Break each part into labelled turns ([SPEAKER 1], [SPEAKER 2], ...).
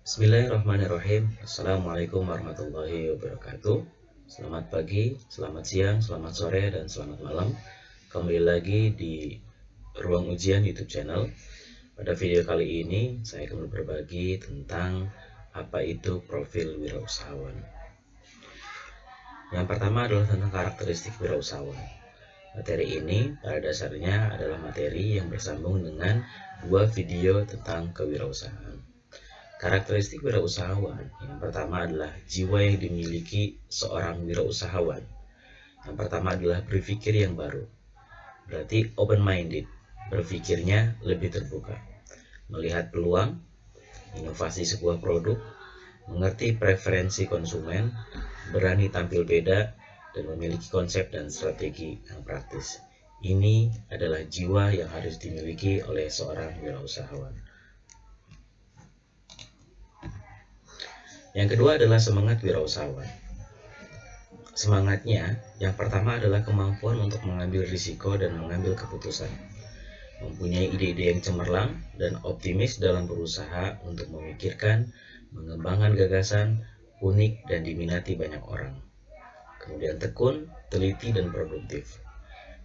[SPEAKER 1] Bismillahirrahmanirrahim. Assalamualaikum warahmatullahi wabarakatuh. Selamat pagi, selamat siang, selamat sore, dan selamat malam. Kembali lagi di Ruang Ujian YouTube channel. Pada video kali ini, saya akan berbagi tentang apa itu profil wirausahawan. Yang pertama adalah tentang karakteristik wirausahawan. Materi ini pada dasarnya adalah materi yang bersambung dengan dua video tentang kewirausahaan. Karakteristik wirausahawan yang pertama adalah jiwa yang dimiliki seorang wirausahawan. Yang pertama adalah berpikir yang baru, berarti open-minded, berpikirnya lebih terbuka, melihat peluang, inovasi sebuah produk, mengerti preferensi konsumen, berani tampil beda, dan memiliki konsep dan strategi yang praktis. Ini adalah jiwa yang harus dimiliki oleh seorang wirausahawan. Yang kedua adalah semangat wirausahawan. Semangatnya yang pertama adalah kemampuan untuk mengambil risiko dan mengambil keputusan. Mempunyai ide-ide yang cemerlang dan optimis dalam berusaha untuk memikirkan, mengembangkan gagasan unik dan diminati banyak orang. Kemudian tekun, teliti, dan produktif.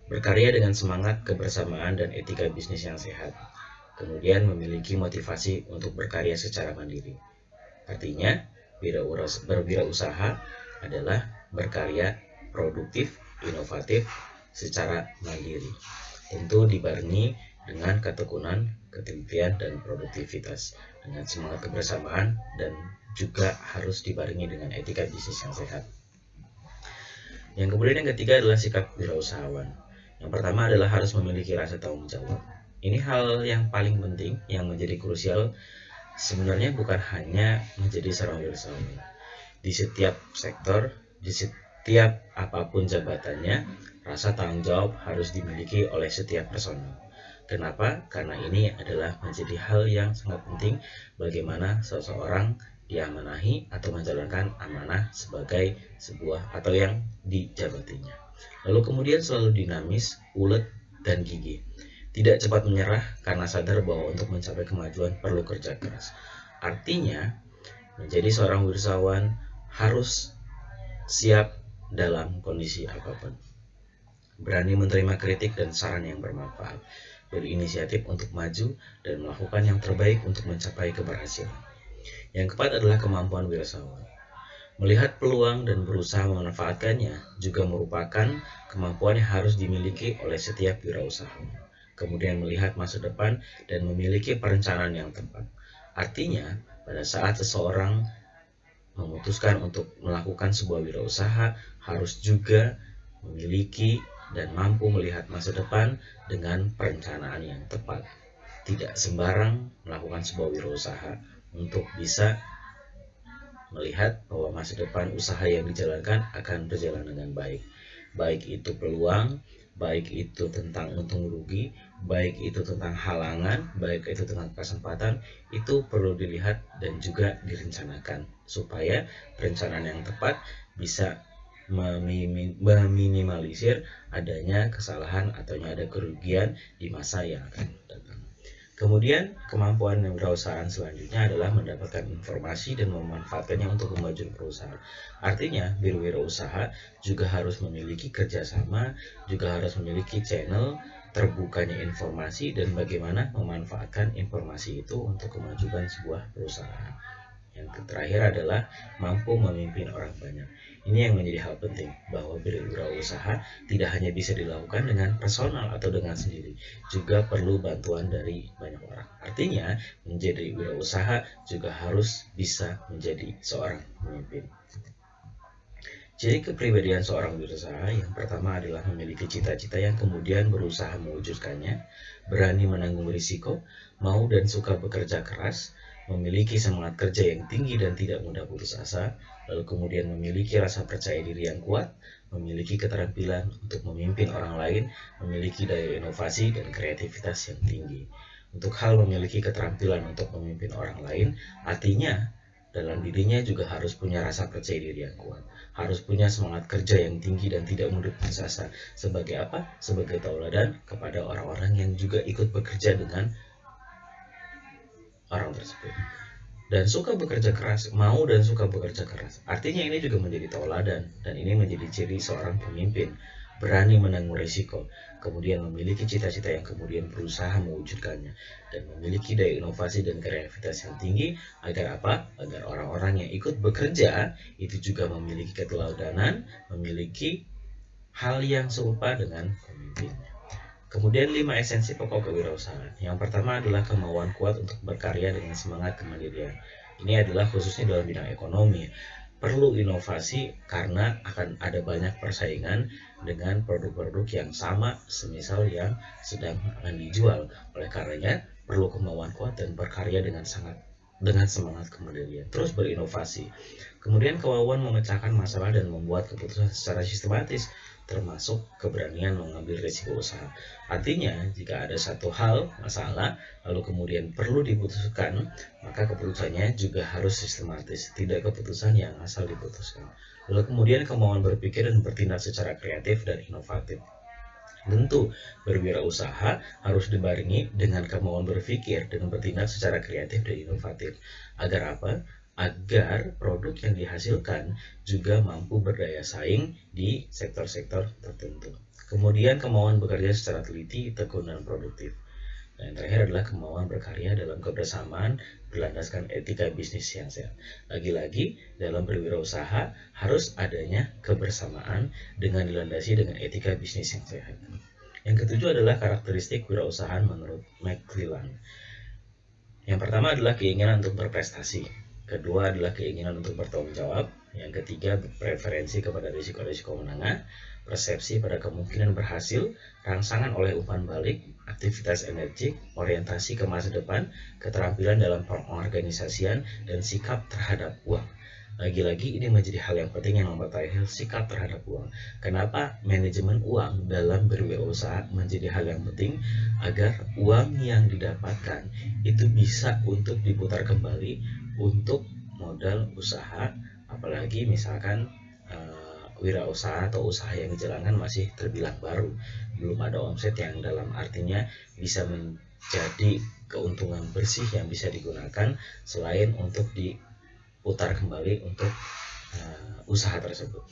[SPEAKER 1] Berkarya dengan semangat, kebersamaan, dan etika bisnis yang sehat. Kemudian memiliki motivasi untuk berkarya secara mandiri. Artinya, berwirausaha adalah berkarya produktif, inovatif, secara mandiri. Tentu dibarengi dengan ketekunan, ketelitian, dan produktivitas, dengan semangat kebersamaan, dan juga harus dibarengi dengan etika bisnis yang sehat. Yang kemudian yang ketiga adalah sikap wirausahawan. Yang pertama adalah harus memiliki rasa tanggung jawab. Ini hal yang paling penting, yang menjadi krusial sebenarnya bukan hanya menjadi seorang wirausahawan. Di setiap sektor, di setiap apapun jabatannya, rasa tanggung jawab harus dimiliki oleh setiap personel. Kenapa? Karena ini adalah menjadi hal yang sangat penting bagaimana seseorang diamanahi atau menjalankan amanah sebagai sebuah atau yang dijabatinya. Lalu kemudian selalu dinamis, ulet, dan gigih. Tidak cepat menyerah karena sadar bahwa untuk mencapai kemajuan perlu kerja keras. Artinya, menjadi seorang wirausahawan harus siap dalam kondisi apapun. Berani menerima kritik dan saran yang bermanfaat. Berinisiatif untuk maju dan melakukan yang terbaik untuk mencapai keberhasilan. Yang keempat adalah kemampuan wirausahawan. Melihat peluang dan berusaha memanfaatkannya juga merupakan kemampuan yang harus dimiliki oleh setiap wirausahawan. Kemudian melihat masa depan dan memiliki perencanaan yang tepat. Artinya, pada saat seseorang memutuskan untuk melakukan sebuah wirausaha, harus juga memiliki dan mampu melihat masa depan dengan perencanaan yang tepat. Tidak sembarang melakukan sebuah wirausaha untuk bisa melihat bahwa masa depan usaha yang dijalankan akan berjalan dengan baik. Baik itu peluang, baik itu tentang untung rugi, baik itu tentang halangan, baik itu tentang kesempatan, itu perlu dilihat dan juga direncanakan supaya perencanaan yang tepat bisa meminimalisir adanya kesalahan atau ada kerugian di masa yang akan datang. Kemudian kemampuan wirausahaan selanjutnya adalah mendapatkan informasi dan memanfaatkannya untuk kemajuan perusahaan. Artinya berwirausaha juga harus memiliki kerjasama, juga harus memiliki channel terbukanya informasi dan bagaimana memanfaatkan informasi itu untuk kemajuan sebuah perusahaan. Yang terakhir adalah mampu memimpin orang banyak. Ini yang menjadi hal penting, bahwa berwirausaha tidak hanya bisa dilakukan dengan personal atau dengan sendiri, juga perlu bantuan dari banyak orang. Artinya, menjadi wirausaha juga harus bisa menjadi seorang pemimpin. Jadi kepribadian seorang wirausaha yang pertama adalah memiliki cita-cita yang kemudian berusaha mewujudkannya, berani menanggung risiko, mau dan suka bekerja keras, memiliki semangat kerja yang tinggi dan tidak mudah putus asa, lalu kemudian memiliki rasa percaya diri yang kuat, memiliki keterampilan untuk memimpin orang lain, memiliki daya inovasi dan kreativitas yang tinggi. Untuk hal memiliki keterampilan untuk memimpin orang lain, artinya dalam dirinya juga harus punya rasa percaya diri yang kuat, harus punya semangat kerja yang tinggi dan tidak mudah putus asa. Sebagai apa? Sebagai tauladan kepada orang-orang yang juga ikut bekerja dengan orang tersebut. dan suka bekerja keras, mau dan suka bekerja keras. Artinya ini juga menjadi tauladan dan ini menjadi ciri seorang pemimpin, berani menanggung risiko, kemudian memiliki cita-cita yang kemudian berusaha mewujudkannya, dan memiliki daya inovasi dan kreativitas yang tinggi. Agar apa? Agar orang-orang yang ikut bekerja itu juga memiliki keteladanan, memiliki hal yang serupa dengan pemimpinnya. Kemudian 5 esensi pokok kewirausahaan. Yang pertama adalah kemauan kuat untuk berkarya dengan semangat kemandirian. Ini adalah khususnya dalam bidang ekonomi. Perlu inovasi karena akan ada banyak persaingan dengan produk-produk yang sama, semisal yang sedang akan dijual. Oleh karenanya, perlu kemauan kuat dan berkarya dengan semangat kemandirian. Terus berinovasi. Kemudian kemauan memecahkan masalah dan membuat keputusan secara sistematis, termasuk keberanian mengambil risiko usaha. Artinya, jika ada satu hal masalah, lalu kemudian perlu diputuskan, maka keputusannya juga harus sistematis, tidak keputusan yang asal diputuskan. Lalu kemudian kemauan berpikir dan bertindak secara kreatif dan inovatif. Tentu, berwirausaha harus dibarengi dengan kemauan berpikir dan bertindak secara kreatif dan inovatif. Agar apa? Agar produk yang dihasilkan juga mampu berdaya saing di sektor-sektor tertentu. Kemudian kemauan bekerja secara teliti, tekun, dan produktif. Dan yang terakhir adalah kemauan berkarya dalam kebersamaan berlandaskan etika bisnis yang sehat. Lagi-lagi, dalam berwirausaha harus adanya kebersamaan dengan dilandasi dengan etika bisnis yang sehat. Yang ketujuh adalah karakteristik wirausahaan menurut McClellan. Yang pertama adalah keinginan untuk berprestasi. Kedua adalah keinginan untuk bertanggung jawab. Yang ketiga, preferensi kepada risiko-risiko menengah, persepsi pada kemungkinan berhasil, rangsangan oleh umpan balik, aktivitas energik, orientasi ke masa depan, keterampilan dalam pengorganisasian, dan sikap terhadap uang. Lagi-lagi ini menjadi hal yang penting yang membatasi sikap terhadap uang. Kenapa manajemen uang dalam berwirausaha menjadi hal yang penting? Agar uang yang didapatkan itu bisa untuk diputar kembali untuk modal usaha, apalagi misalkan wirausaha atau usaha yang dijalankan masih terbilang baru, belum ada omset yang dalam artinya bisa menjadi keuntungan bersih yang bisa digunakan selain untuk diputar kembali untuk usaha tersebut.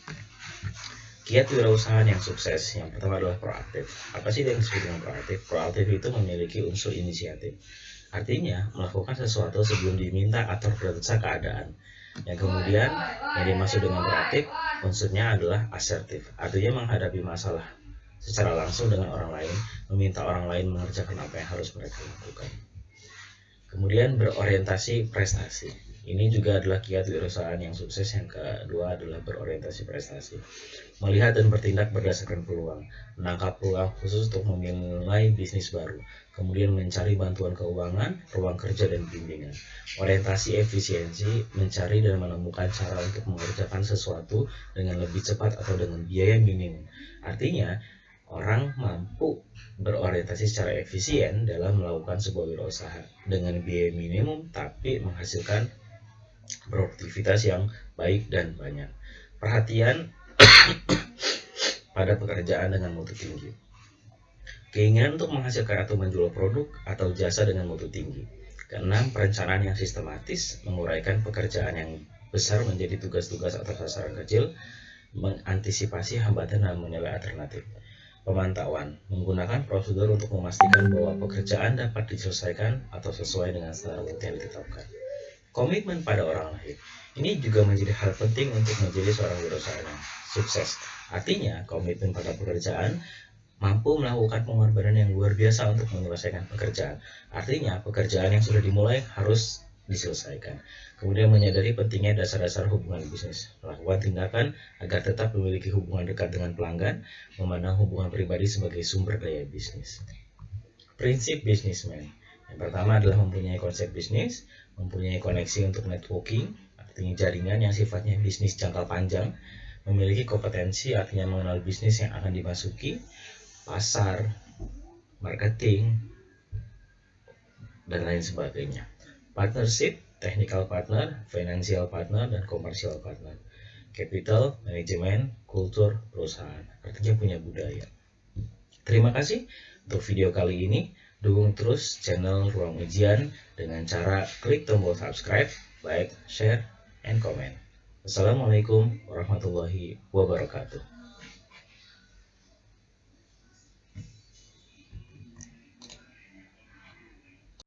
[SPEAKER 1] Kiat wirausahaan yang sukses yang pertama adalah proaktif. Apa sih yang disebut dengan proaktif? Proaktif itu memiliki unsur inisiatif. Artinya melakukan sesuatu sebelum diminta atau terdesak keadaan. Yang kemudian yang dimaksud dengan proaktif unsurnya adalah asertif. Artinya menghadapi masalah secara langsung dengan orang lain, meminta orang lain mengerjakan apa yang harus mereka lakukan. Kemudian berorientasi prestasi. Ini juga adalah kiat wirausahaan yang sukses. Yang kedua adalah berorientasi prestasi. Melihat dan bertindak berdasarkan peluang. Menangkap peluang khusus untuk memulai bisnis baru. Kemudian mencari bantuan keuangan, ruang kerja, dan bimbingan. Orientasi efisiensi, mencari dan menemukan cara untuk mengerjakan sesuatu dengan lebih cepat atau dengan biaya minimum. Artinya, orang mampu berorientasi secara efisien dalam melakukan sebuah wirausaha dengan biaya minimum tapi menghasilkan produktivitas yang baik dan banyak. Perhatian pada pekerjaan dengan mutu tinggi. Keinginan untuk menghasilkan atau menjual produk atau jasa dengan mutu tinggi. Keenam, perencanaan yang sistematis, menguraikan pekerjaan yang besar menjadi tugas-tugas atau sasaran kecil, mengantisipasi hambatan dan menilai alternatif. Pemantauan, menggunakan prosedur untuk memastikan bahwa pekerjaan dapat diselesaikan atau sesuai dengan standar mutu yang ditetapkan. Komitmen pada orang lain, ini juga menjadi hal penting untuk menjadi seorang wirausahaan yang sukses. Artinya, komitmen pada pekerjaan, mampu melakukan pengorbanan yang luar biasa untuk menyelesaikan pekerjaan. Artinya, pekerjaan yang sudah dimulai harus diselesaikan. Kemudian menyadari pentingnya dasar-dasar hubungan bisnis, melakukan tindakan agar tetap memiliki hubungan dekat dengan pelanggan, memandang hubungan pribadi sebagai sumber daya bisnis. Prinsip bisnismen. Yang pertama adalah mempunyai konsep bisnis, mempunyai koneksi untuk networking, artinya jaringan yang sifatnya bisnis jangka panjang, memiliki kompetensi, artinya mengenal bisnis yang akan dimasuki, pasar, marketing, dan lain sebagainya. Partnership, technical partner, financial partner, dan commercial partner. Capital, manajemen, kultur, perusahaan, artinya punya budaya. Terima kasih untuk video kali ini. Dukung terus channel Ruang Ujian dengan cara klik tombol subscribe, like, share, and comment. Wassalamualaikum warahmatullahi wabarakatuh.